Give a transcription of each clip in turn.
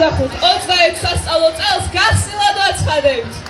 25-26 სასწავლო წელს გახსნილად ვაცხადებთ.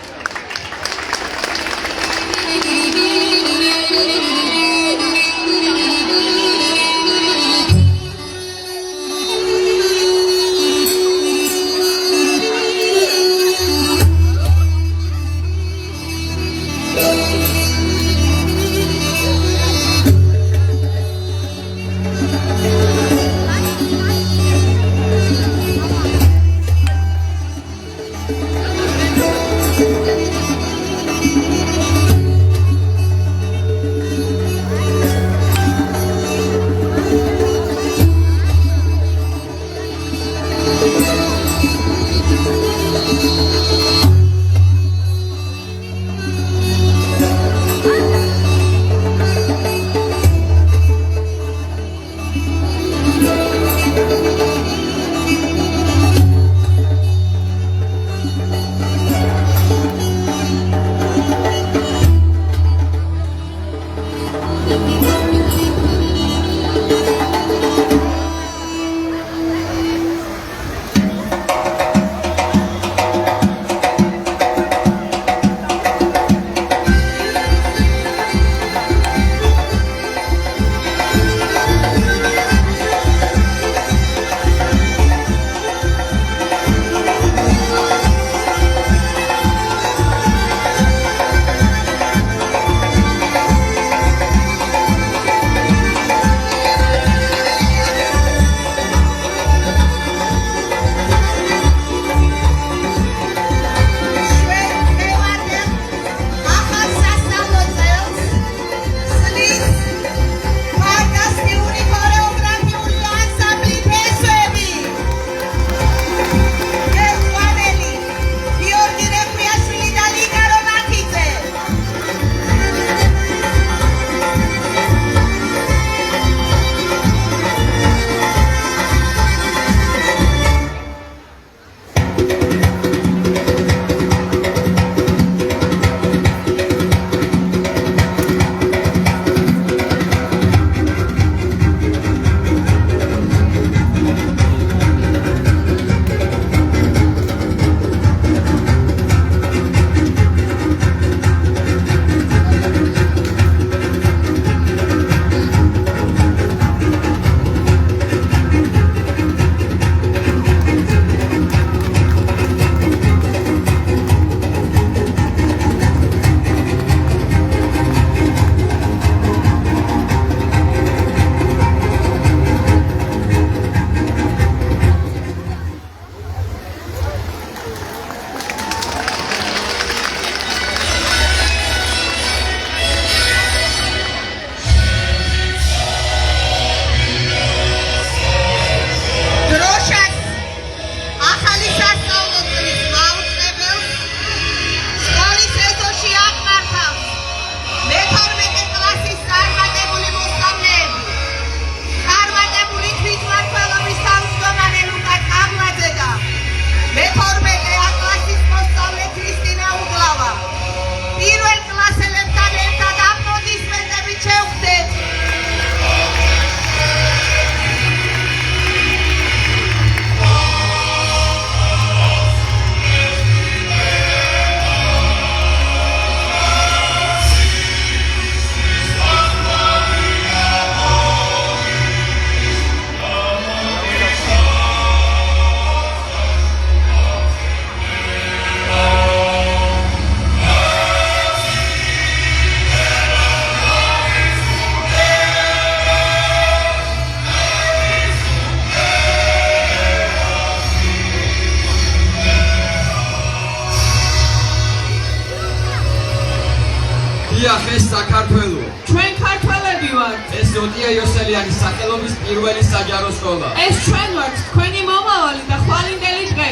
დიახ, ეს საქართველო. ჩვენ ქართველები ვართ. ეს ზოტია იოსელიანის სახელობის პირველი საჯარო სკოლა. ეს ჩვენ ვართ, თქვენი მომავალი და ხვალინდელი დღე.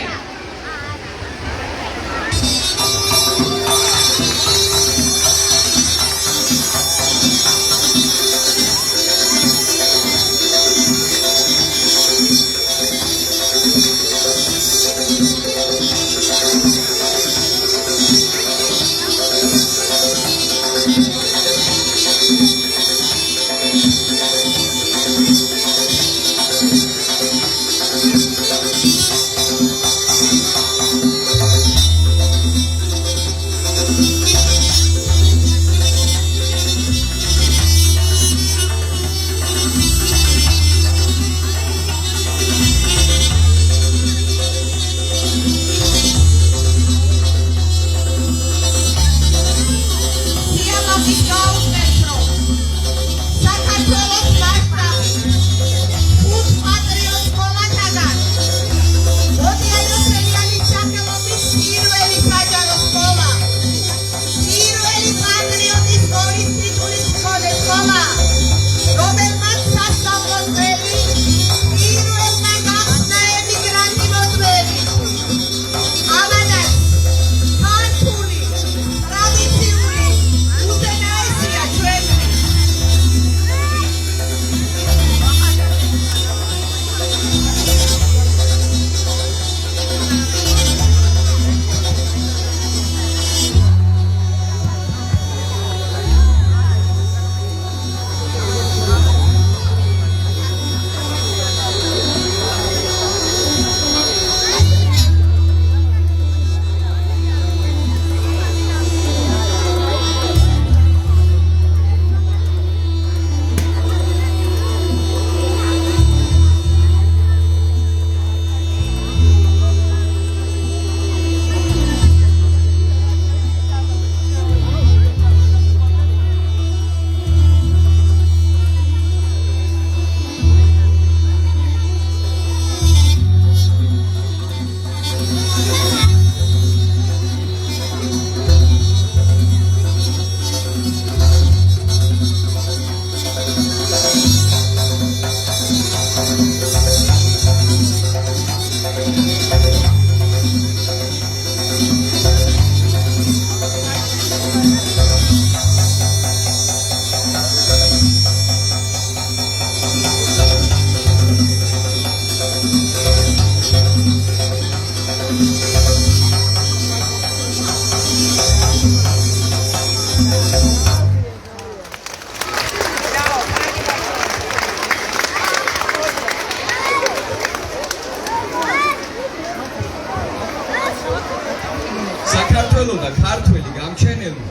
საქართველო და ქართველი გამჩენელი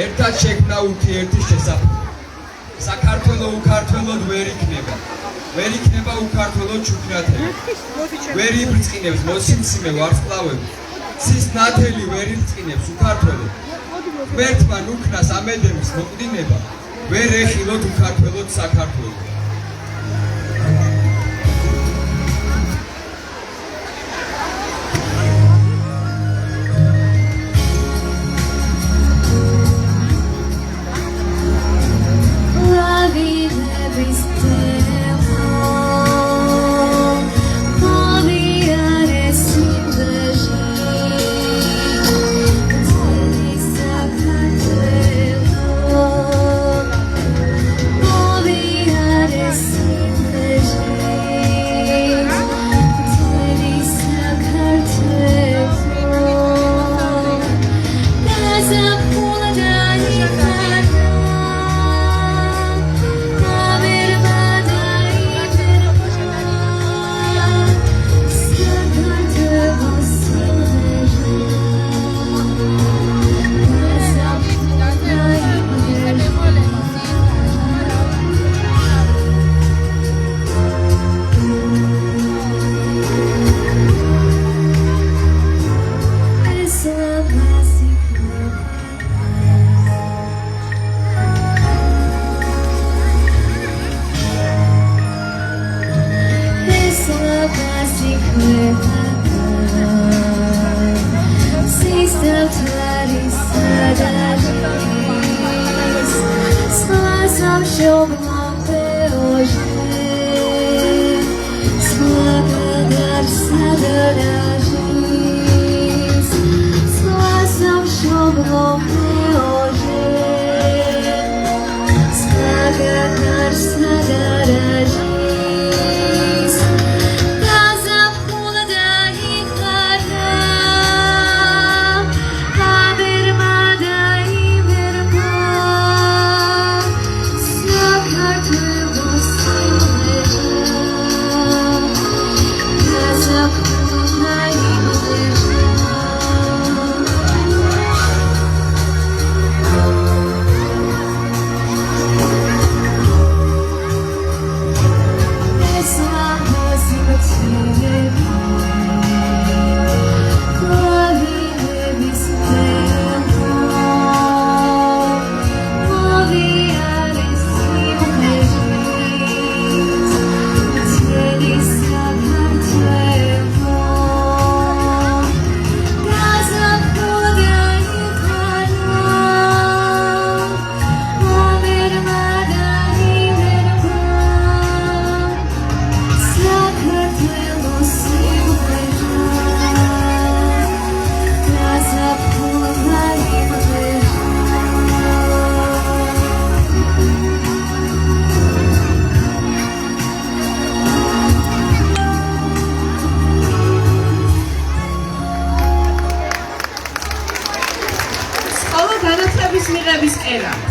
ერთად შექმნა ურთიერთის შესაძლებლობა. საქართველო უქართველოდ ვერ იქნება უქართველოდ ჩუქნათელი. ვერ იბრწყინებს მოსიმსიმე ვარსკვლავები. ცის ნათელი ვერ იბრწყინებს უქართველოდ. ღმერთმა ნუქნას ამედემის მოკვდინება ვერ ეხილოთ უქართველოდ საქართველოს.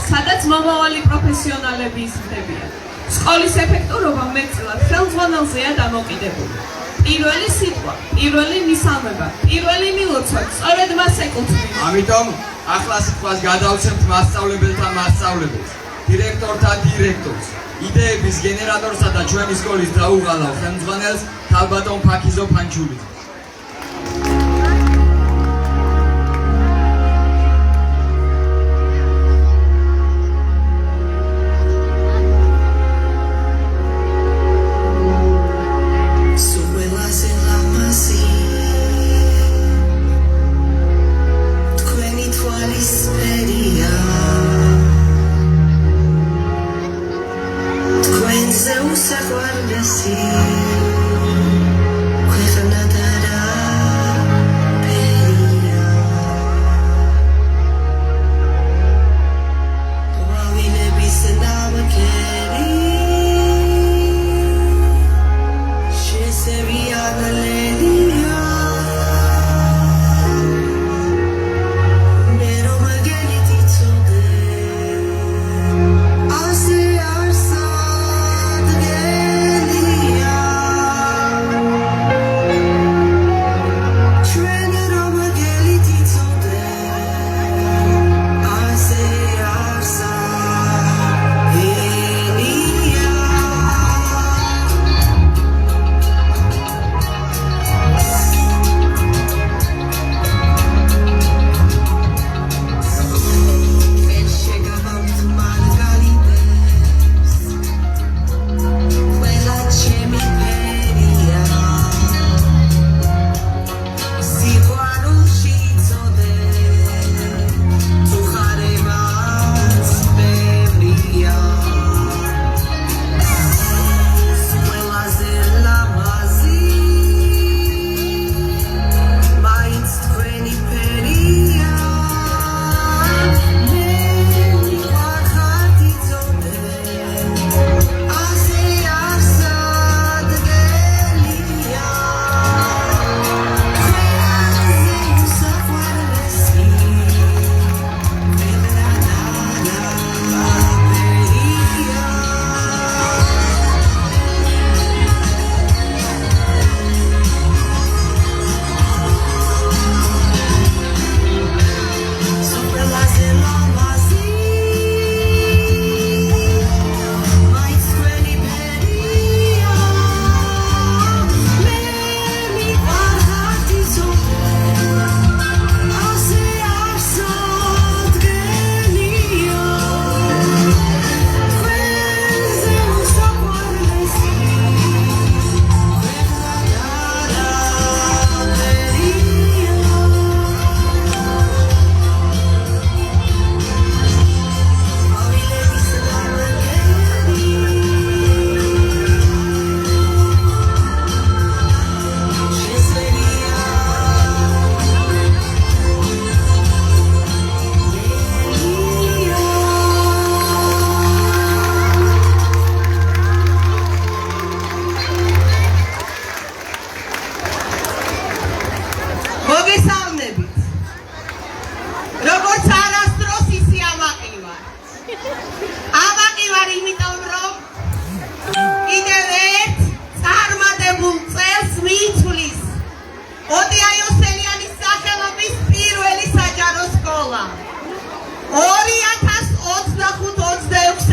სადაც მომავალი პროფესიონალები იზრდებიან. სკოლის ეფექტურობა მეტწილად ხელმძღვანელზეა დამოკიდებული. პირველი სიტყვა, პირველი მისამება, პირველი მილოცვა სწორედ მას ეკუთვნის. ამიტომ ახლა სიტყვას გადავცემთ მასწავლებელთა მასწავლებელს, დირექტორთა დირექტორს, იდეების გენერატორსა და ჩვენი სკოლის დაუღალავ ხელმძღვანელს ქალბატონ ფაქიზო ფანჩულიძეს. Saguardasi, ქვეყანა და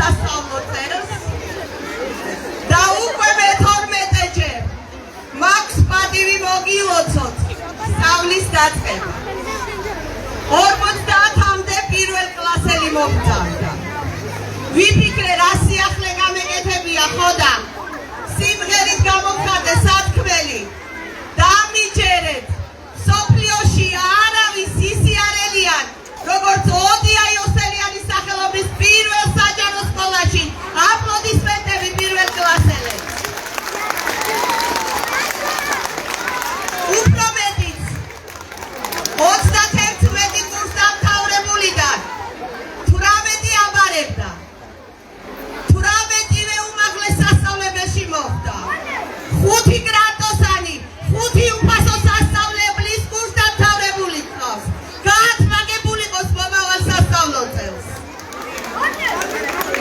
სასწავლო წელს და უკვე მე-12-ჯერ მაქვს პატივი მოგილოცოთ სწავლის დაწყება. 50-მდე პირველ კლასელი მომწამდა. ვიფიქრე რა სიახლე გამეკეთებია ხოდა სიმღერით გამოვხატე სათქმელი და ამიჯერეთ სოფლიოში არავის ისი არ ელიან როგორც ოდია იოსელიანის სახელობის პირველ საჯარო სკოლაში. აპლოდისმენტები პირველ კლასელებს. უფრო მეტიც 31 კურს დამთავრებულიდან 18 აბარებდა. 18-ვე უმაღლეს სასწავლებელში მოხვდა. 5 გრანტოსანი, 5 უფასო სასწავლებლის კურს დამთავრებული ყავს. გაათმაგებული იყოს მომავალ სასწავლო წელს.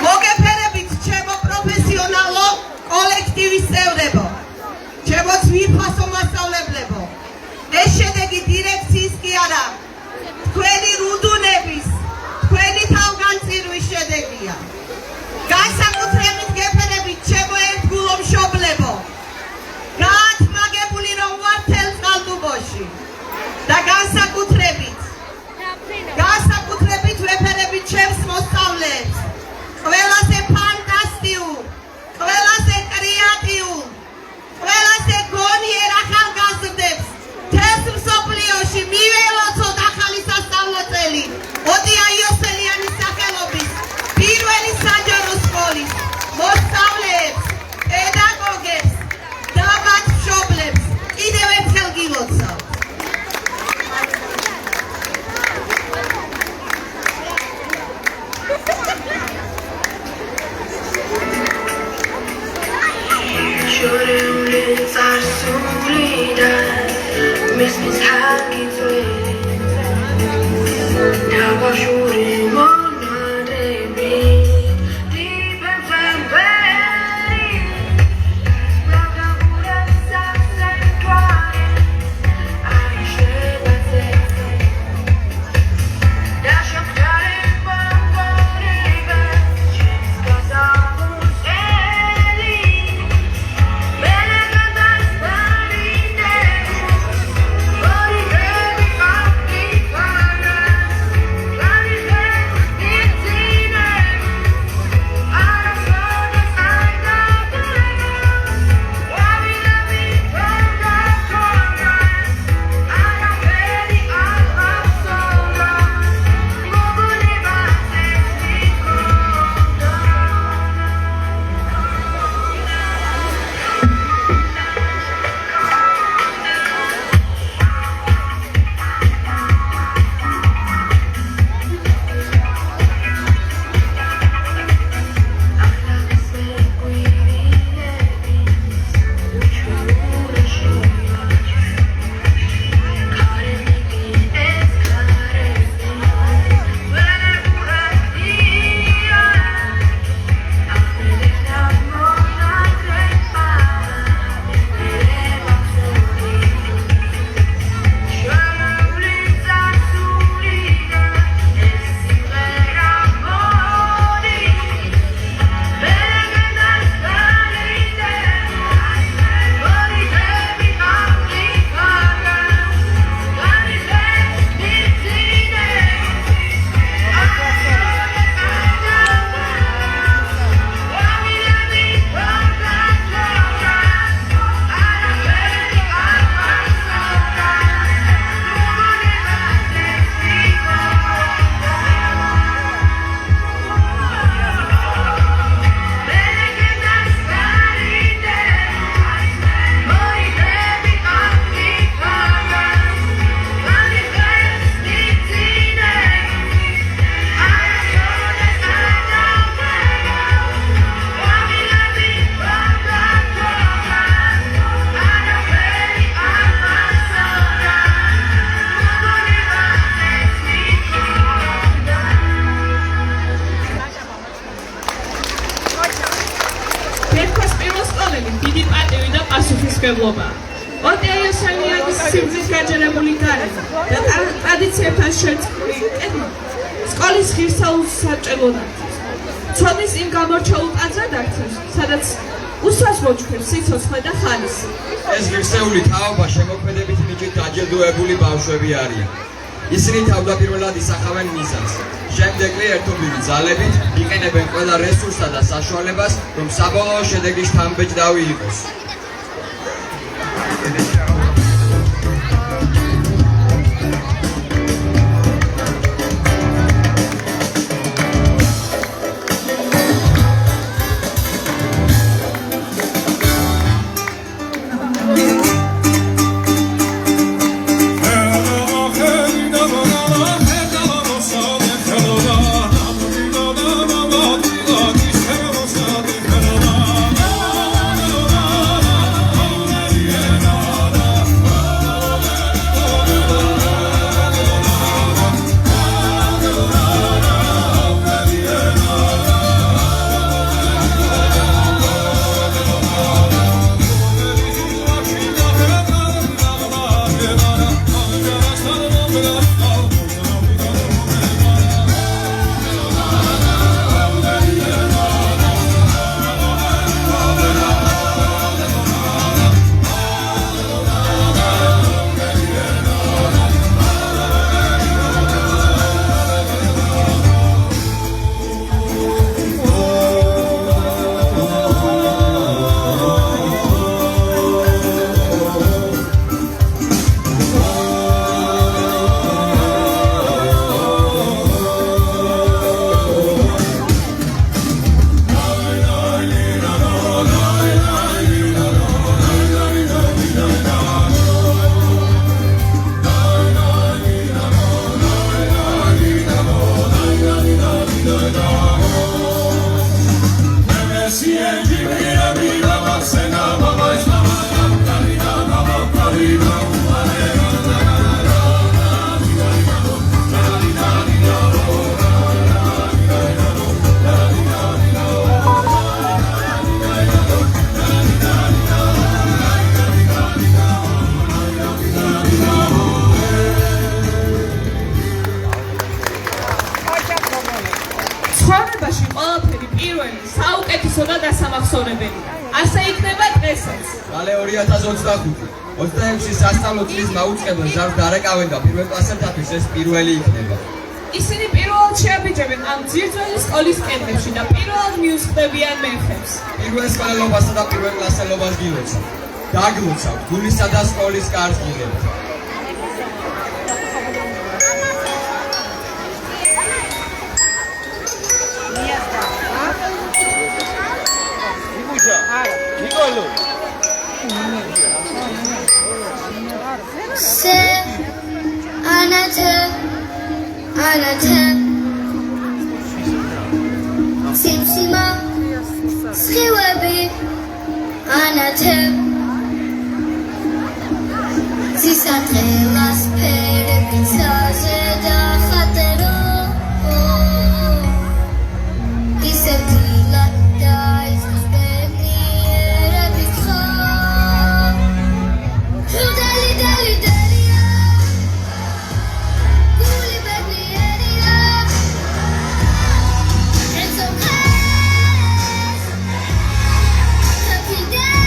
მოგეფერებით ჩემო პროფესიონალო კოლექტივის წევრებო, ჩემო ძვირფასო მასწავლებლებო, ეს შედეგი დირექციის კი არა, თქვენი რუდუნების, თქვენი თავგანწირვის შედეგია. განსაკუთრებით გეფერებით ჩემო ერთგულო მშობლებო, გაათმაგებული რომ ვარ მთელ წყალტუბოში და განსაკუთრებით ვეფერებით ჩემს მოსწავლეებს, ყველაზე ფანტასტიურ, ყველაზე კრეატიულ, ყველაზე გონიერ ახალგაზრდებს მთელს მსოფლიოში მიველოცოთ ახალი სასწავლო წელი ოდია იოსელიანის სახელობის პირველი საჯარო სკოლის მოსწავლეებს, პედაგოგებს და მათ მშობლებს კიდევ ერთხელ გილოცავთ. შორეული წარსულიდან მისმის ჰაკიწველი და ბავშვური მონადრები დიფებს ვემბერი ბრაგაბურებს სასეკვარი აიშება ზეზე და შოქარი მომგორიბე ჩემს გასაბუსელი პასუხისმგებლობა. ოდია იოსელიანის სიმბლის გაჯერებული გარემო და ტრადიციებთან შერწყმული კედლა სკოლის ღირსეულს საბჭებოდათ. ცოდნის იმ გამორჩეულ ტაძრად აქცევს, სადაც უსასრულო ჩქეფს სიცოცხლე და ხალისი. ეს ღირსეული თაობა შემოქმედებით ნიჭით დაჯილდოებული ბავშვები არიან. ისინი თავდაპირველად ისახავენ მიზანს. შემდეგ კი ერთობლივი ძალებით იყენებენ ყველა რესურსსა და საშუალებას, რომ საბოლოო შედეგი შთამბეჭდავი იყოს. ცხოვრებაში ყველაფერი პირველი, საუკეთესო და დასამახსოვრებელია. ასე იქნება დღესაც. მალე 2025 26 სასწავლო წლის მაუწყებელ ზავს დარეკავენ და პირველ კლასელთათვის ეს პირველი იქნება. ისინი პირველად შეაბიჯებენ ამ ძირძველი სკოლის კედლებში და პირველად მიუსხდებიან მერხებს. პირველ სკოლელობასა და პირველ კლასელობას გილოცავთ. დაგლოცავთ გულისა და სკოლის კარს გილებთ. Se anate Simsima Schiwebi anate Sisatre las pere pinsaje da khatero Isatila da isbeni rabitha Dali dali dalia Kuli bedni area It's okay Happy day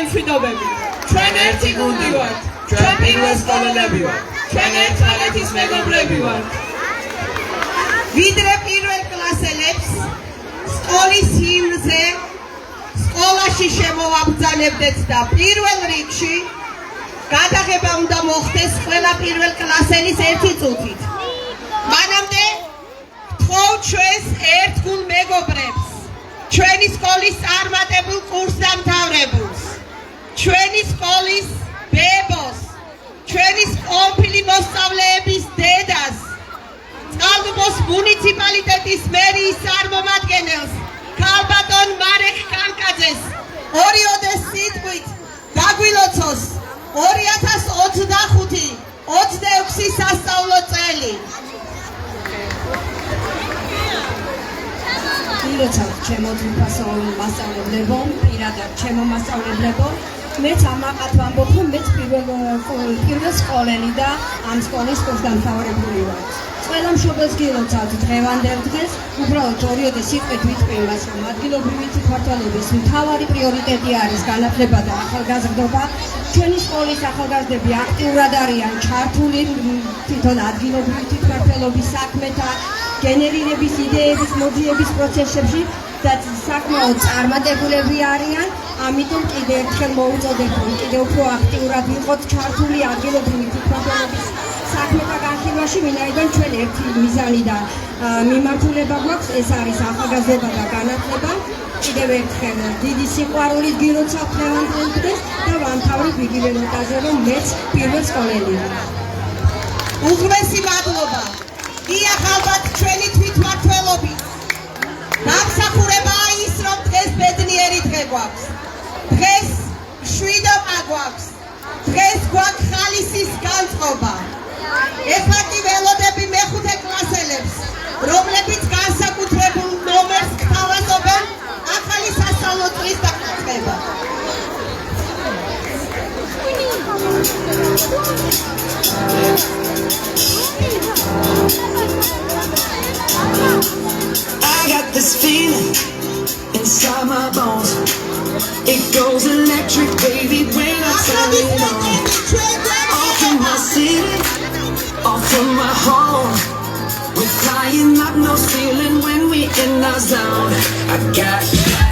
მშვიდობები. ჩვენ ერთი გუნდი ვართ. ჩვენ პირველ სკოლელები ვართ. ჩვენ ერთმანეთის მეგობრები ვართ. ვიდრე პირველ კლასელებს სკოლის ჰიმნზე სკოლაში შემოვაბრძანებდეთ და პირველ რიგში გადაღება უნდა მოხდეს ყველა პირველ კლასელის ერთი წუთით. მანამდე გთხოვ ჩვენს ერთგულ მეგობრებს, ჩვენი სკოლის წარმატებულ კურსდამთავრებულს, ჩვენი სკოლის ბებოს, ჩვენი ყოფილი მოსწავლეების დედას, წყალტუბოს მუნიციპალიტეტის მერიის წარმომადგენელს, ქალბატონ მარეხ კანკაძეს, ორიოდეს სიტყვით დაგვილოცოს 2025-26 სასწავლო წელი. ილოცავ ჩემო ძვირფასო მასწავლებლებო, პირადად ჩემო მასწავლებლებო, მეც ამაყად ვამბობ, რომ მეც პირველ სკოლელი და ამ სკოლის კურსდამთავრებული ვარ. ყველა მშობელს გილოცავთ დღევანდელ დღეს, უბრალოდ ორიოდე სიტყვით ვიტყვი, რომ ადგილობრივი თვითმმართველობის მთავარი პრიორიტეტი არის განათლება და ახალგაზრდობა. ჩვენი სკოლის ახალგაზრდები აქტიურად არიან ჩართული თვითონ ადგილობრივი თვითმმართველობის საქმეთა გენერირების, იდეების, მოძიების პროცესებში და საკმაოდ წარმატებულები არიან. ამიტომ კიდევ ერთხელ მოუწოდებ, რომ კიდევ უფრო აქტიურად ვიყოთ ჩართული ადგილობრივი თვითმმართველობის საქმეთა განხილვაში, ვინაიდან ჩვენ ერთი მიზანი და მიმართულება გვაქვს, ეს არის ახალგაზრდობა და განათლება. კიდევ ერთხელ დიდი სიყვარულით გილოცავ დღევანდელ დღეს და ვამთავრებ იგივე ნოტაზე, რომ მეც პირველ სკოლელი ვარ. უღრესი მადლობა. დიახალბათ ჩვენი თვითმმართველობის დამსახურებაა ის, რომ დღეს ბედნიერი დღე გვაქვს. დღეს მშვიდობა გვაქვს. დღეს გვაქვს ხალისის განწყობა. ეხლა კი ველოდები მეხუთე კლასელებს, რომლებიც განსაკუთრებულ ნომერს გთავაზობენ ახალი სასწავლო წლის დაწყება. I got this feeling inside my bones. It goes electric, baby, when I turn it on. Off from my city, off from my home. We're flying up no ceiling when we in our zone. I got